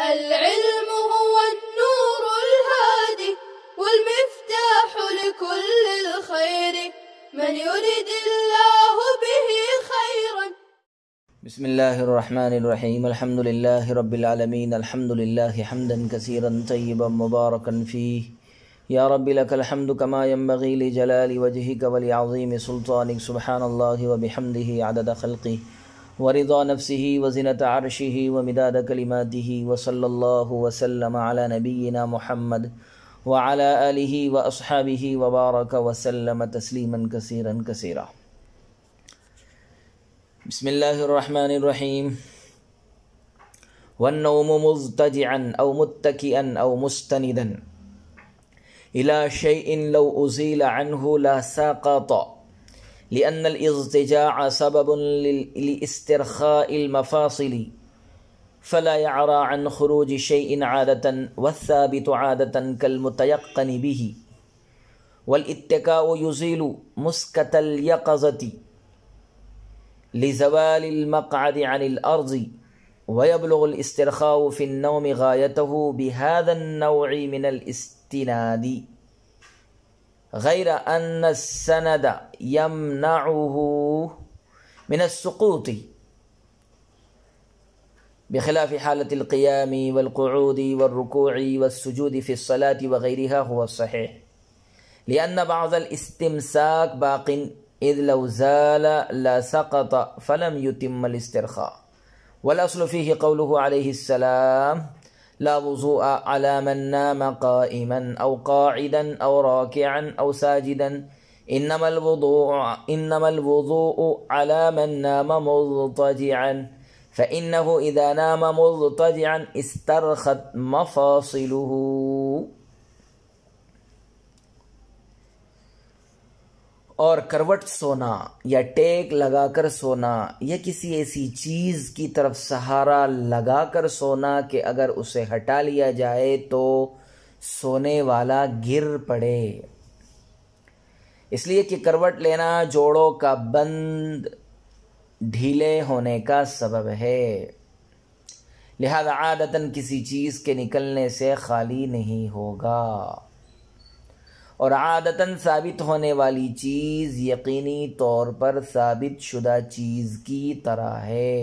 العلم هو النور الهادي والمفتاح لكل الخير من يريد الله به خيرا. بسم الله الرحمن الرحيم. الحمد لله رب العالمين. الحمد لله حمدا كثيرا طيبا مباركا فيه. يا رب لك الحمد كما ينبغي لجلال وجهك ولعظيم سلطانك. سبحان الله وبحمده عدد خلقه ورضا نفسه وزنة عرشه ومداد كلماته. وصلى الله وسلم على نبينا محمد وعلى آله وأصحابه وبارك وسلم تسليما كثيرا كثيرا. بسم الله الرحمن الرحيم. والنوم مضطجعا أو متكئا أو مستندا إلى شيء لو أزيل عنه لا سقط، لأن الاضطجاع سبب لاسترخاء المفاصل فلا يعرى عن خروج شيء عادة، والثابت عادة كالمتيقن به. والاتكاء يزيل مسكة اليقظة لزوال المقعد عن الأرض، ويبلغ الاسترخاء في النوم غايته بهذا النوع من الاستناد، غير أن السند يمنعه من السقوط بخلاف حالة القيام والقعود والركوع والسجود في الصلاة وغيرها هو الصحيح، لأن بعض الاستمساك باق إذ لو زال لا سقط فلم يتم الاسترخاء. والأصل فيه قوله عليه السلام: لا وضوء على من نام قائما أو قاعدا أو راكعا أو ساجدا، إنما الوضوء على من نام مضطجعا، فإنه إذا نام مضطجعا استرخت مفاصله. اور کروٹ سونا یا ٹیک لگا کر سونا یا کسی ایسی چیز کی طرف سہارا لگا کر سونا کہ اگر اسے ہٹا لیا جائے تو سونے والا گر پڑے، اس لیے کہ کروٹ لینا جوڑوں کا بند ڈھیلے ہونے کا سبب ہے، لہذا عادتاً کسی چیز کے نکلنے سے خالی نہیں ہوگا، اور عادتاً ثابت ہونے والی چیز یقینی طور پر ثابت شدہ چیز کی طرح ہے،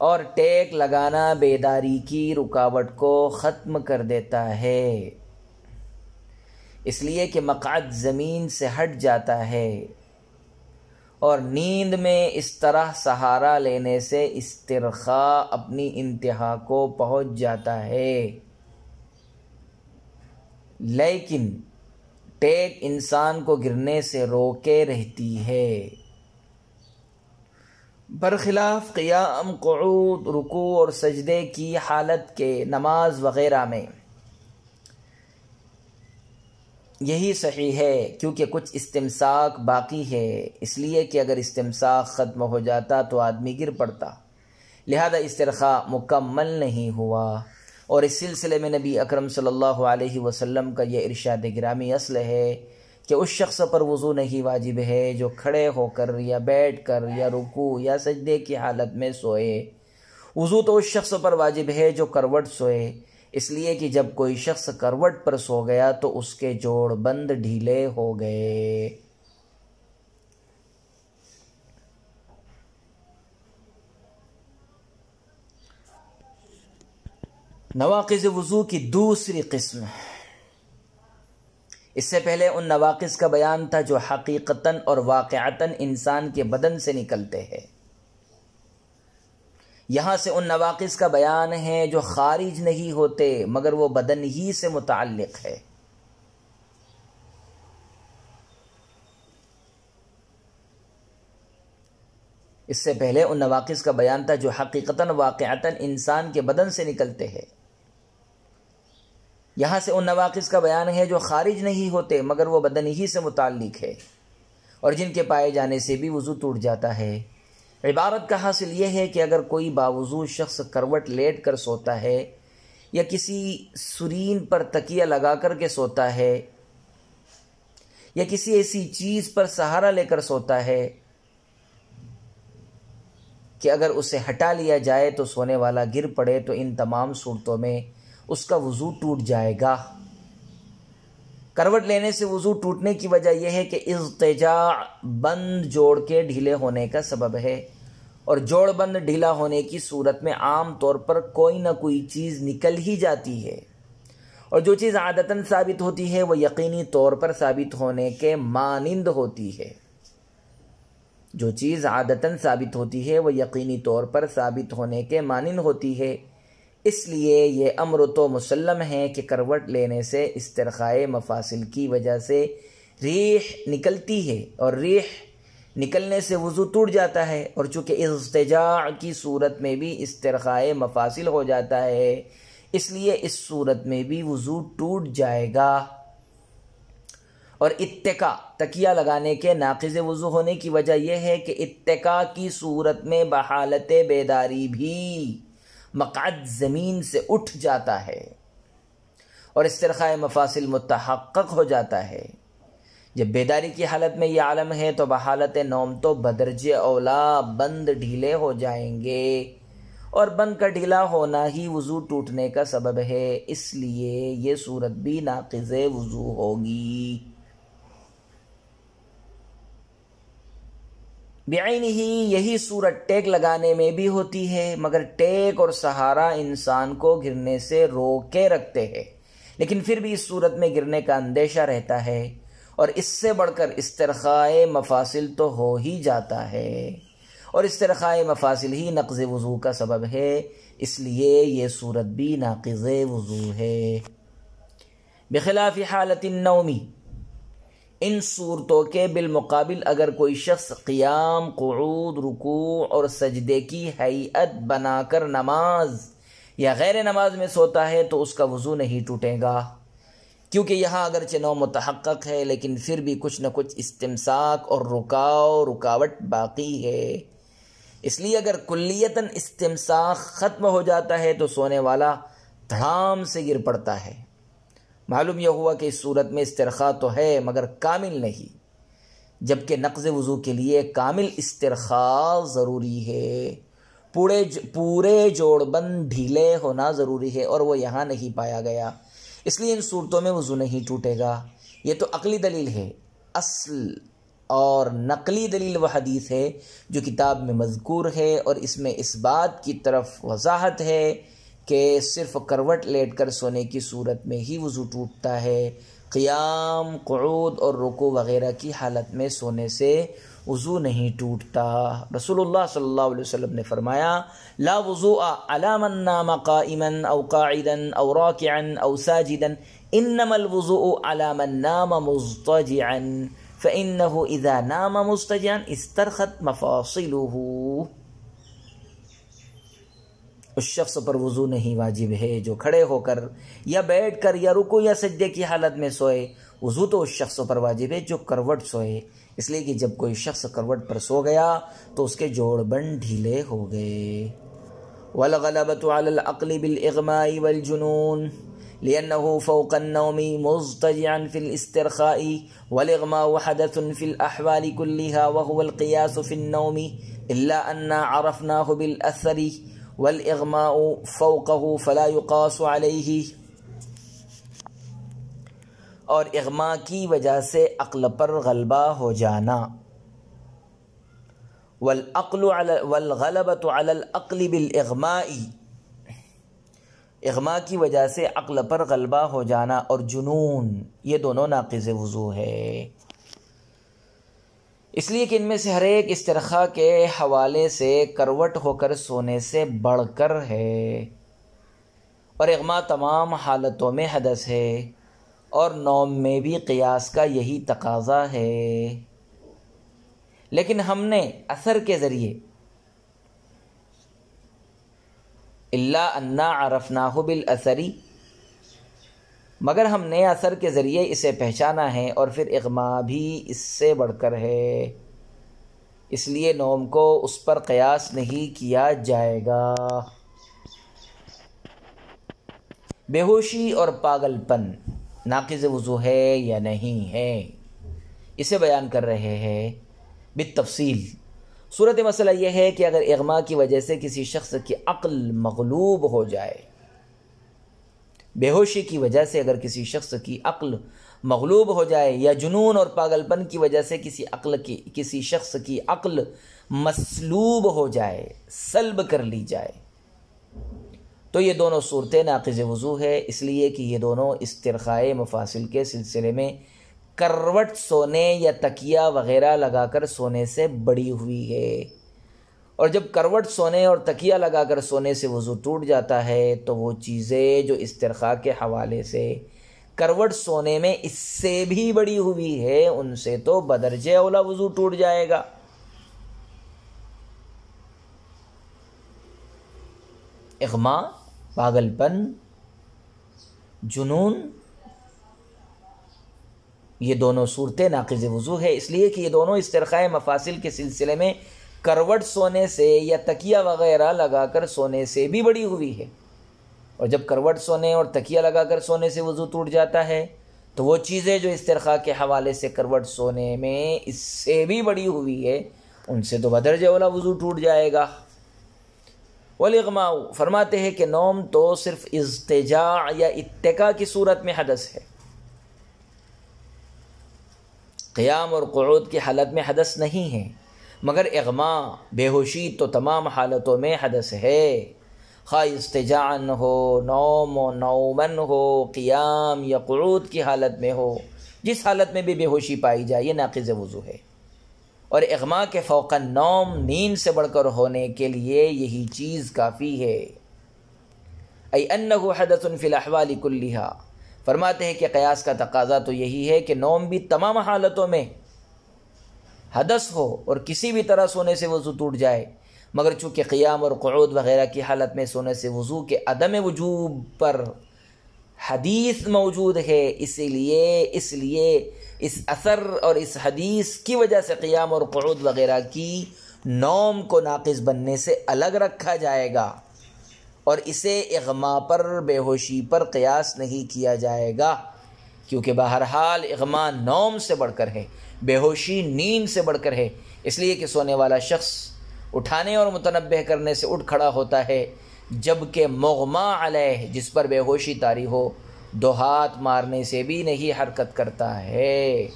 اور ٹیک لگانا بیداری کی رکاوٹ کو ختم کر دیتا ہے، اس لیے کہ مقعد زمین سے ہٹ جاتا ہے، اور نیند میں اس طرح سہارا لینے سے استرخاء اپنی انتہا کو پہنچ جاتا ہے، لیکن ٹیک انسان کو گرنے سے روکے رہتی ہے، برخلاف قیام، قعود، رکوع اور سجدے کی حالت کے نماز وغیرہ میں۔ یہی صحیح ہے کیونکہ کچھ استمساک باقی ہے، اس لیے کہ اگر استمساک ختم ہو جاتا تو آدمی گر پڑتا، لہذا استرخاء مکمل نہیں ہوا۔ اور اس سلسلے میں نبی اکرم صلی اللہ علیہ وسلم کا یہ ارشاد گرامی اصل ہے کہ اس شخص پر وضو نہیں واجب ہے جو کھڑے ہو کر یا بیٹھ کر یا رکوع یا سجدے کی حالت میں سوئے، وضو تو اس شخص پر واجب ہے جو کروٹ سوئے، اس لیے کہ جب کوئی شخص کروٹ پر سو گیا تو اس کے جوڑ بند ڈھیلے ہو گئے۔ نواقض وضو کی دوسری قسم، اس سے پہلے ان نواقض کا بیان تھا جو حقیقتاً اور واقعتاً انسان کے بدن سے نکلتے ہیں، یہاں سے ان نواقض کا بیان ہے جو خارج نہیں ہوتے مگر وہ بدن ہی سے متعلق ہے۔ اس سے پہلے ان نواقض کا بیان تھا جو حقیقتاً واقعتاً انسان کے بدن سے نکلتے ہیں، یہاں سے ان نواقض کا بیان ہے جو خارج نہیں ہوتے مگر وہ بدن ہی سے متعلق ہے اور جن کے پائے جانے سے بھی وضو ٹوٹ جاتا ہے۔ عبارت کا حاصل یہ ہے کہ اگر کوئی باوضو شخص کروٹ لیٹ کر سوتا ہے یا کسی سرین پر تکیہ لگا کر کے سوتا ہے یا کسی ایسی چیز پر سہارا لے کر سوتا ہے کہ اگر اسے ہٹا لیا جائے تو سونے والا گر پڑے تو ان تمام صورتوں میں اس کا وضو ٹوٹ جائے گا۔ کروٹ لینے سے وضو ٹوٹنے کی وجہ یہ ہے کہ اضطجاع بند جوڑ کے ڈھیلے ہونے کا سبب ہے، اور جوڑ بند ڈھیلا ہونے کی صورت میں عام طور پر کوئی نہ کوئی چیز نکل ہی جاتی ہے، اور جو چیز عادتاً ثابت ہوتی ہے وہ یقینی طور پر ثابت ہونے کے مانند ہوتی ہے۔ جو چیز عادتاً ثابت ہوتی ہے وہ یقینی طور پر ثابت ہونے کے مانند ہوتی ہے، اس لیے یہ امر تو مسلم ہے کہ کروٹ لینے سے استرخائے مفاصل کی وجہ سے ریح نکلتی ہے، اور ریح نکلنے سے وضو ٹوٹ جاتا ہے، اور چونکہ اضطجاع کی صورت میں بھی استرخائے مفاصل ہو جاتا ہے، اس لیے اس صورت میں بھی وضو ٹوٹ جائے گا۔ اور اتکا تکیہ لگانے کے ناقض وضو ہونے کی وجہ یہ ہے کہ اتکا کی صورت میں بحالت بیداری بھی مقعد زمین سے اٹھ جاتا ہے اور استرخاء مفاصل متحقق ہو جاتا ہے۔ جب بیداری کی حالت میں یہ عالم ہے تو بحالت نوم تو بدرجہ اولا بند ڈھیلے ہو جائیں گے، اور بند کا ڈھیلا ہونا ہی وضو ٹوٹنے کا سبب ہے، اس لیے یہ صورت بھی ناقض وضو ہوگی۔ بعین ہی یہی صورت ٹیک لگانے میں بھی ہوتی ہے، مگر ٹیک اور سہارا انسان کو گرنے سے روکے رکھتے ہیں، لیکن پھر بھی اس صورت میں گرنے کا اندیشہ رہتا ہے، اور اس سے بڑھ کر استرخائے مفاصل تو ہو ہی جاتا ہے، اور استرخائے مفاصل ہی نقض وضو کا سبب ہے، اس لیے یہ صورت بھی ناقض وضو ہے۔ بخلاف حالت النومی، ان صورتوں کے بالمقابل اگر کوئی شخص قیام، قعود، رکوع اور سجدے کی ہیئت بنا کر نماز یا غیر نماز میں سوتا ہے تو اس کا وضو نہیں ٹوٹے گا، کیونکہ یہاں اگرچہ نوم متحقق ہے لیکن پھر بھی کچھ نہ کچھ استمساک اور رکاوٹ باقی ہے۔ اس لیے اگر کلیتاً استمساک ختم ہو جاتا ہے تو سونے والا دھڑام سے گر پڑتا ہے۔ معلوم یہ ہوا کہ اس صورت میں استرخاء تو ہے مگر کامل نہیں، جبکہ نقض وضو کے لیے کامل استرخاء ضروری ہے، پورے جوڑ بند ڈھیلے ہونا ضروری ہے، اور وہ یہاں نہیں پایا گیا، اس لیے ان صورتوں میں وضو نہیں ٹوٹے گا۔ یہ تو عقلی دلیل ہے، اصل اور نقلی دلیل وہ حدیث ہے جو کتاب میں مذکور ہے، اور اس میں اس بات کی طرف وضاحت ہے کہ صرف کروٹ لیٹ کر سونے کی صورت میں ہی وضو ٹوٹتا ہے، قیام، قعود اور رکوع وغیرہ کی حالت میں سونے سے وضو نہیں ٹوٹتا۔ رسول اللہ صلی اللہ علیہ وسلم نے فرمایا: لا وضوء علی من نام قائما او قاعدا او راکعا او ساجدا، انما الوضوء علی من نام مضطجعا فانه اذا نام مضطجعا استرخت مفاصله۔ اس شخص پر وضو نہیں واجب ہے جو کھڑے ہو کر یا بیٹھ کر یا رکوع یا سجدے کی حالت میں سوئے، وضو تو اس شخص پر واجب ہے جو کروٹ سوئے، اس لیے کہ جب کوئی شخص کروٹ پر سو گیا تو اس کے جوڑ بند ڈھیلے ہو گئے۔ والغلبة على العقل بالإغماء والجنون لأنه فوق النوم مضطجعا في الاسترخاء، والإغماء حدث في الأحوال كلها وهو القياس في النوم إلا أن عرفناه بالأثر، والإغماء فوقه فلا يقاس عليه۔ اور اغماء کی وجہ سے عقل پر غلبہ ہو جانا، والغلبة على العقل بالإغماء، اغماء کی وجہ سے عقل پر غلبہ ہو جانا اور جنون، یہ دونوں ناقض وضو ہے، اس لیے کہ ان میں سے ہر ایک استرخاء کے حوالے سے کروٹ ہو کر سونے سے بڑھ کر ہے، اور اغماء تمام حالتوں میں حدث ہے، اور نوم میں بھی قیاس کا یہی تقاضا ہے، لیکن ہم نے اثر کے ذریعے الا انا عرفناہ بالاثر، مگر ہم نے اثر کے ذریعے اسے پہچانا ہے، اور پھر اغماء بھی اس سے بڑھ کر ہے، اس لیے نوم کو اس پر قیاس نہیں کیا جائے گا۔ بے ہوشی اور پاگل پن ناقض وضو ہے یا نہیں ہے، اسے بیان کر رہے ہیں بالتفصیل۔ صورت مسئلہ یہ ہے کہ اگر اغما کی وجہ سے کسی شخص کی عقل مغلوب ہو جائے، بے ہوشی کی وجہ سے اگر کسی شخص کی عقل مغلوب ہو جائے، یا جنون اور پاگل پن کی وجہ سے کسی شخص کی عقل مسلوب ہو جائے، سلب کر لی جائے، تو یہ دونوں صورتیں ناقض وضو ہے، اس لیے کہ یہ دونوں استرخائے مفاصل کے سلسلے میں کروٹ سونے یا تکیہ وغیرہ لگا کر سونے سے بڑی ہوئی ہے، اور جب کروٹ سونے اور تکیہ لگا کر سونے سے وضو ٹوٹ جاتا ہے تو وہ چیزیں جو استرخاء کے حوالے سے کروٹ سونے میں اس سے بھی بڑی ہوئی ہے، ان سے تو بدرجہ اولا وضو ٹوٹ جائے گا۔ اغما، پاگل پن، جنون، یہ دونوں صورتیں ناقض وضو ہے، اس لیے کہ یہ دونوں استرخاء مفاصل کے سلسلے میں کروٹ سونے سے یا تکیہ وغیرہ لگا کر سونے سے بھی بڑی ہوئی ہے، اور جب کروٹ سونے اور تکیہ لگا کر سونے سے وضو ٹوٹ جاتا ہے تو وہ چیزیں جو استرخاء کے حوالے سے کروٹ سونے میں اس سے بھی بڑی ہوئی ہے، ان سے تو بدرجہ اولا وضو ٹوٹ جائے گا۔ والاغماء، فرماتے ہیں کہ نوم تو صرف اضطجاع یا اتکا کی صورت میں حدث ہے، قیام اور قعود کی حالت میں حدث نہیں ہے، مگر اغما، بے ہوشی تو تمام حالتوں میں حدث ہے، خواہ استجاعن ہو، نوم و نومن ہو، قیام یا قعود کی حالت میں ہو، جس حالت میں بھی بے ہوشی پائی جائے یہ ناقض وضو ہے، اور اغما کے فوق النوم نیند سے بڑھ کر ہونے کے لیے یہی چیز کافی ہے، ای انہ حدث فی الاحوال کلھا، فرماتے ہیں کہ قیاس کا تقاضا تو یہی ہے کہ نوم بھی تمام حالتوں میں حدث ہو اور کسی بھی طرح سونے سے وضو ٹوٹ جائے، مگر چونکہ قیام اور قعود وغیرہ کی حالت میں سونے سے وضو کے عدم وجوب پر حدیث موجود ہے، اس لیے اس اثر اور اس حدیث کی وجہ سے قیام اور قعود وغیرہ کی نوم کو ناقص بننے سے الگ رکھا جائے گا، اور اسے اغما پر، بے ہوشی پر قیاس نہیں کیا جائے گا، کیونکہ بہرحال اغما نوم سے بڑھ کر ہے، بے ہوشی نیند سے بڑھ کر ہے، اس لیے کہ سونے والا شخص اٹھانے اور متنبہ کرنے سے اٹھ کھڑا ہوتا ہے، جبکہ مغما علیہ، جس پر بے ہوشی طاری ہو، دو ہاتھ مارنے سے بھی نہیں حرکت کرتا ہے۔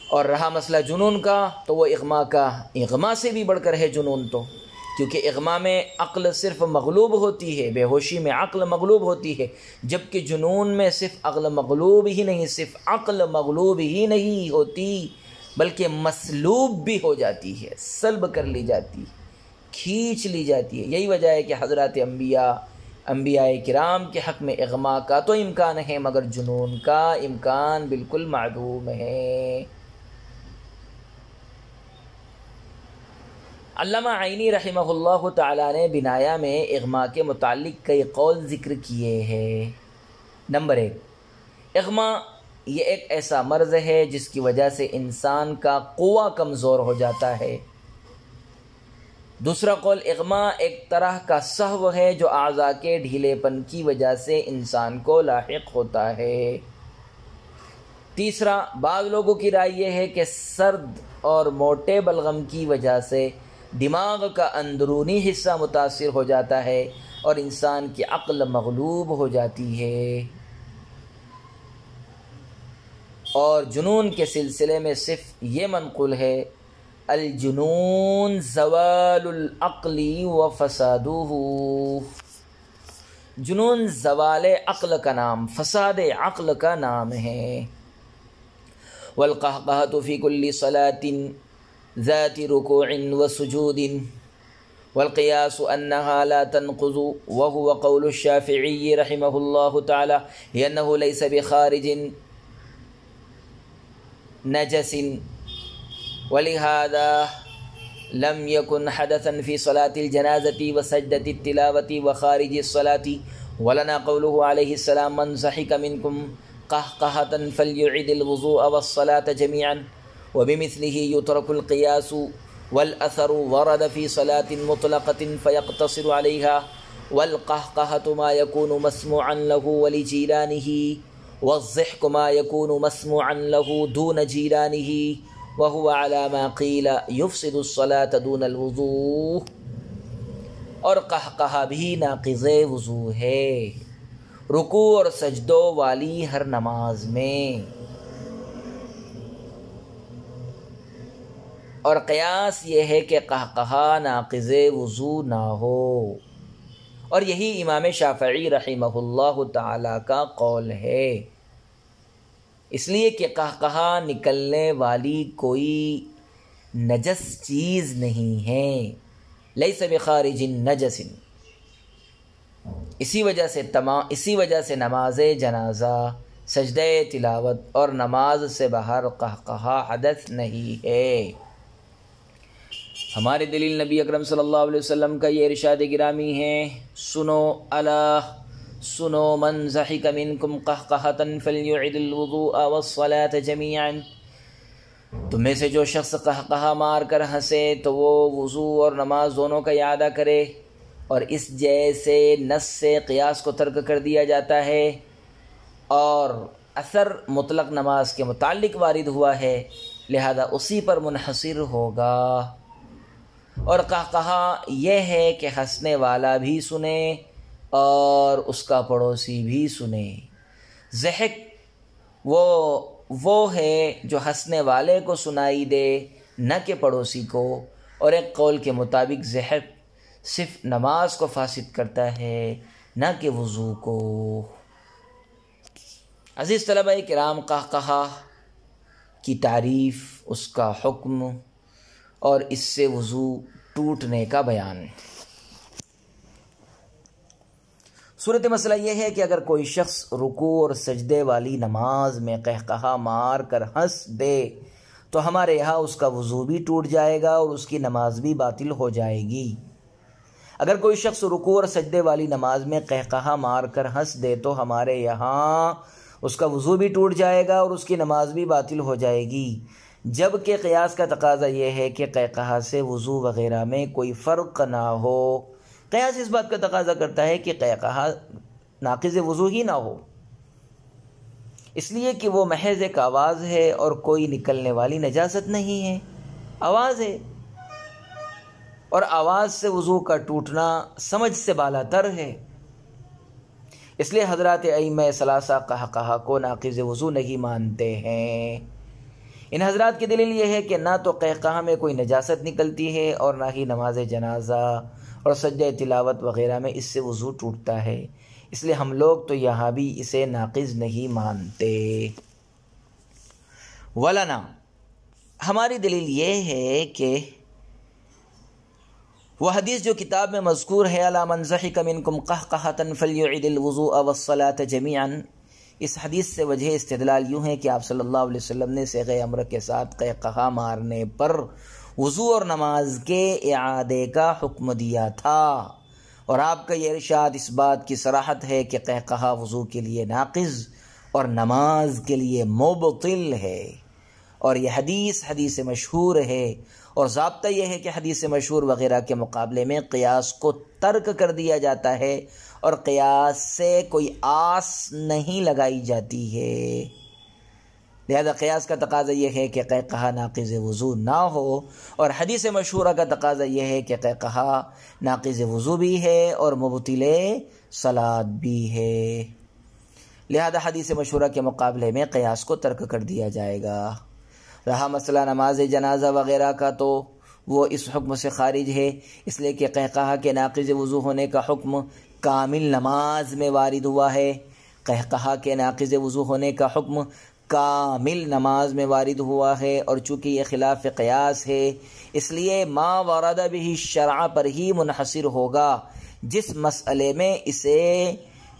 اور رہا مسئلہ جنون کا تو وہ اغما سے بھی بڑھ کر ہے جنون، تو کیونکہ اغما میں عقل صرف مغلوب ہوتی ہے، بے ہوشی میں عقل مغلوب ہوتی ہے، جبکہ جنون میں صرف عقل مغلوب ہی نہیں ہوتی بلکہ مسلوب بھی ہو جاتی ہے، سلب کر لی جاتی ہے، کھینچ لی جاتی ہے۔ یہی وجہ ہے کہ حضرات انبیاء کرام کے حق میں اغما کا تو امکان ہے، مگر جنون کا امکان بالکل معدوم ہے۔ علامہ عینی رحمہ اللہ تعالیٰ نے بنایا میں اغما کے متعلق کئی قول ذکر کیے ہیں۔ نمبر 1، اغما یہ ایک ایسا مرض ہے جس کی وجہ سے انسان کا قوہ کمزور ہو جاتا ہے۔ دوسرا قول، اغما ایک طرح کا سہو ہے جو اعضاء کے ڈھیلے پن کی وجہ سے انسان کو لاحق ہوتا ہے۔ تیسرا، بعض لوگوں کی رائے یہ ہے کہ سرد اور موٹے بلغم کی وجہ سے دماغ کا اندرونی حصہ متاثر ہو جاتا ہے اور انسان کی عقل مغلوب ہو جاتی ہے، اور جنون کے سلسلے میں صرف یہ منقول ہے، الجنون زوال العقل و فسادہ، جنون زوال عقل کا نام، فساد عقل کا نام ہے۔ والقہقہۃ فی کل صلاۃ ذات رکوع وسجود والقیاس انها لا تنقض وهو قول الشافعی رحمہ اللہ تعالی لأنه ليس بخارج نجس ولهذا لم يكن حدثا في صلاة الجنازة وسجدة التلاوة وخارج الصلاة ولنا قوله عليه السلام من ضحك منكم قهقهة فليعد الوضوء والصلاة جميعا وبمثله يترك القياس والأثر ورد في صلاة مطلقة فيقتصر عليها والقهقهة ما يكون مسموعا له ولجيرانه والضحك ما يكون مسموعا له دون جيرانه وَهُوَ عَلَى مَا قِيلَ يُفْسِدُ الصَّلَاةَ دُونَ الْوُضُوءِ، اور قہقہا بھی ناقض وضو ہے رکوع اور سجدوں والی ہر نماز میں، اور قیاس یہ ہے کہ قہقہا ناقض وضو نہ ہو، اور یہی امام شافعی رحمہ اللہ تعالی کا قول ہے، اس لیے کہ قہقہا نکلنے والی کوئی نجس چیز نہیں ہے، لیس بخارج نجس، اسی وجہ سے نماز جنازہ، سجدہ تلاوت اور نماز سے باہر قہقہا حدث نہیں ہے۔ ہمارے دلیل نبی اکرم صلی اللہ علیہ وسلم کا یہ ارشاد گرامی ہے، سنو الا سنو من ضحک منکم قہقہۃ فلیعد الوضوء والصلاة جمیعا، تم میں سے جو شخص قہقہا مار کر ہنسے تو وہ وضو اور نماز دونوں کا اعادہ کرے، اور اس جیسے نص سے قیاس کو ترک کر دیا جاتا ہے، اور اثر مطلق نماز کے متعلق وارد ہوا ہے، لہذا اسی پر منحصر ہوگا۔ اور قہقہا یہ ہے کہ ہنسنے والا بھی سنے اور اس کا پڑوسی بھی سنے۔ ضحک وہ ہے جو ہنسنے والے کو سنائی دے نہ کہ پڑوسی کو، اور ایک قول کے مطابق ضحک صرف نماز کو فاسد کرتا ہے نہ کہ وضو کو۔ عزیز طلبہ کرام، قہقہا کی تعریف، اس کا حکم اور اس سے وضو ٹوٹنے کا بیان۔ صورت مسئلہ یہ ہے کہ اگر کوئی شخص رکوع اور سجدے والی نماز میں قہقہا مار کر ہنس دے تو ہمارے یہاں اس کا وضو بھی ٹوٹ جائے گا اور اس کی نماز بھی باطل ہو جائے گی۔ اگر کوئی شخص رکوع اور سجدے والی نماز میں قہقہا مار کر ہنس دے تو ہمارے یہاں اس کا وضو بھی ٹوٹ جائے گا اور اس کی نماز بھی باطل ہو جائے گی، جبکہ قیاس کا تقاضا یہ ہے کہ قہقہا سے وضو وغیرہ میں کوئی فرق نہ ہو۔ قیاس اس بات کا تقاضا کرتا ہے کہ قہقہا ناقض وضو ہی نہ ہو، اس لیے کہ وہ محض ایک آواز ہے اور کوئی نکلنے والی نجاست نہیں ہے، آواز ہے، اور آواز سے وضو کا ٹوٹنا سمجھ سے بالا تر ہے، اس لیے حضرات ائمہ ثلاثہ قہقہا کو ناقض وضو نہیں مانتے ہیں۔ ان حضرات کی دلیل یہ ہے کہ نہ تو قہقہا میں کوئی نجاست نکلتی ہے اور نہ ہی نماز جنازہ اور سجدہ تلاوت وغیرہ میں اس سے وضو ٹوٹتا ہے، اس لیے ہم لوگ تو یہاں بھی اسے ناقض نہیں مانتے۔ ولنا، ہماری دلیل یہ ہے کہ وہ حدیث جو کتاب میں مذکور ہے، الا من ضحک منکم قہقہۃ فلیعد الوضوء والصلاة جمیعا، اس حدیث سے وجہ استدلال یوں ہے کہ آپ صلی اللہ علیہ وسلم نے صیغہ امر کے ساتھ قہقہا مارنے پر وضو اور نماز کے اعادے کا حکم دیا تھا، اور آپ کا یہ ارشاد اس بات کی صراحت ہے کہ قہقہا وضو کے لیے ناقض اور نماز کے لیے مبطل ہے، اور یہ حدیث مشہور ہے، اور ضابطہ یہ ہے کہ حدیث مشہور وغیرہ کے مقابلے میں قیاس کو ترک کر دیا جاتا ہے، اور قیاس سے کوئی آس نہیں لگائی جاتی ہے، لہذا قیاس کا تقاضا یہ ہے کہ قہقہا ناقض وضو نہ ہو، اور حدیث مشہورہ کا تقاضا یہ ہے کہ قہقہا ناقض وضو بھی ہے اور مبطل صلاۃ بھی ہے، لہذا حدیث مشہورہ کے مقابلے میں قیاس کو ترک کر دیا جائے گا۔ رہا مسئلہ نماز جنازہ وغیرہ کا تو وہ اس حکم سے خارج ہے، اس لیے کہ قہقہا کے ناقض وضو ہونے کا حکم کامل نماز میں وارد ہوا ہے، قہقہا کے ناقض وضو ہونے کا حکم کامل نماز میں وارد ہوا ہے، اور چونکہ یہ خلاف قیاس ہے اس لیے ما ورد به الشرع پر ہی منحصر ہوگا،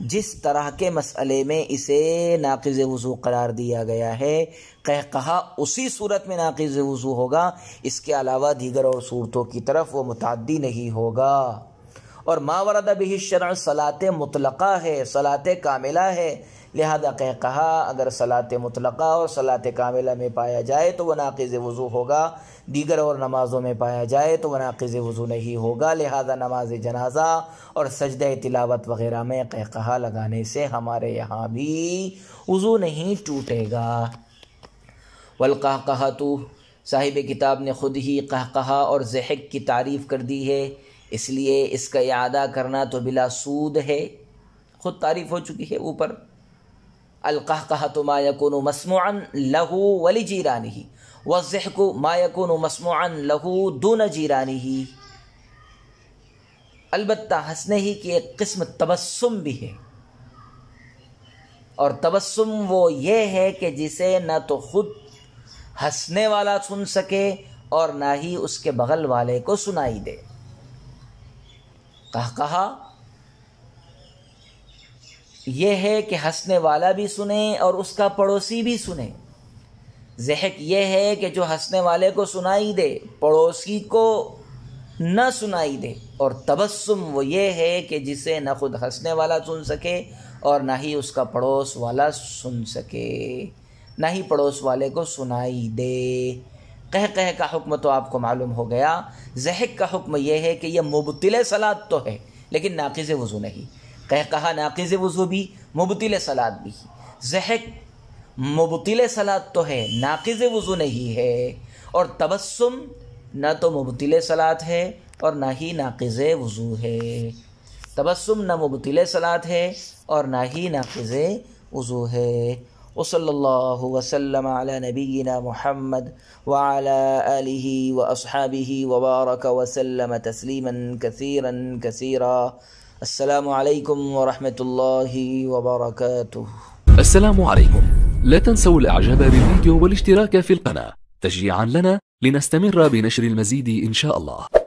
جس طرح کے مسئلے میں اسے ناقض وضو قرار دیا گیا ہے، قہقہا اسی صورت میں ناقض وضو ہوگا، اس کے علاوہ دیگر اور صورتوں کی طرف وہ متعدی نہیں ہوگا۔ اور ما ورد به الشرع صلاۃ مطلقہ ہے، صلاۃ کاملہ ہے، لہذا قہقہا اگر صلاۃ مطلقہ اور صلاۃ کاملہ میں پایا جائے تو وہ ناقض وضو ہوگا، دیگر اور نمازوں میں پایا جائے تو وہ ناقض وضو نہیں ہوگا، لہذا نماز جنازہ اور سجدہ تلاوت وغیرہ میں قہقہا لگانے سے ہمارے یہاں بھی وضو نہیں ٹوٹے گا۔ والقہقہۃ صاحب کتاب نے خود ہی قہقہا اور ضحک کی تعریف کر دی ہے، اس لیے اس کا اعادہ کرنا تو بلا سود ہے، خود تعریف ہو چکی ہے اوپر۔ القہقہۃ ما یکون مسموعا لہ ولجیرانہ والضحک ما یکون مسموعا لہ دون جیرانہ۔ البتہ ہنسنے ہی کی ایک قسم تبسم بھی ہے، اور تبسم وہ یہ ہے کہ جسے نہ تو خود ہنسنے والا سن سکے اور نہ ہی اس کے بغل والے کو سنائی دے۔ قہقہا یہ ہے کہ ہنسنے والا بھی سنے اور اس کا پڑوسی بھی سنے۔ ضحک یہ ہے کہ جو ہنسنے والے کو سنائی دے پڑوسی کو نہ سنائی دے، اور تبسم وہ یہ ہے کہ جسے نہ خود ہنسنے والا سن سکے اور نہ ہی اس کا پڑوس والا سن سکے، نہ ہی پڑوس والے کو سنائی دے۔ قہقہ کا حکم تو آپ کو معلوم ہو گیا۔ ضحک کا حکم یہ ہے کہ یہ مبطل صلاۃ تو ہے لیکن ناقض وضو نہیں۔ قہقہ ناقض وضو بھی، مبطل صلاۃ بھی۔ ضحک مبطل صلاۃ تو ہے، ناقض وضو نہیں ہے، اور تبسم نہ تو مبطل صلاۃ ہے اور نہ ہی ناقض وضو ہے۔ تبسم نہ مبطل صلاۃ ہے اور نہ ہی ناقض وضو ہے۔ وصلی اللہ وسلم علی نبینا محمد وعلی آلہ واصحابہ وبارک وسلم تسلیما کثیرا کثیرا۔ السلام علیکم ورحمۃ اللہ وبرکاتہ۔ السلام عليكم. لا تنسوا الاعجاب بالفيديو والاشتراك في القناة تشجيعا لنا لنستمر بنشر المزيد إن شاء الله.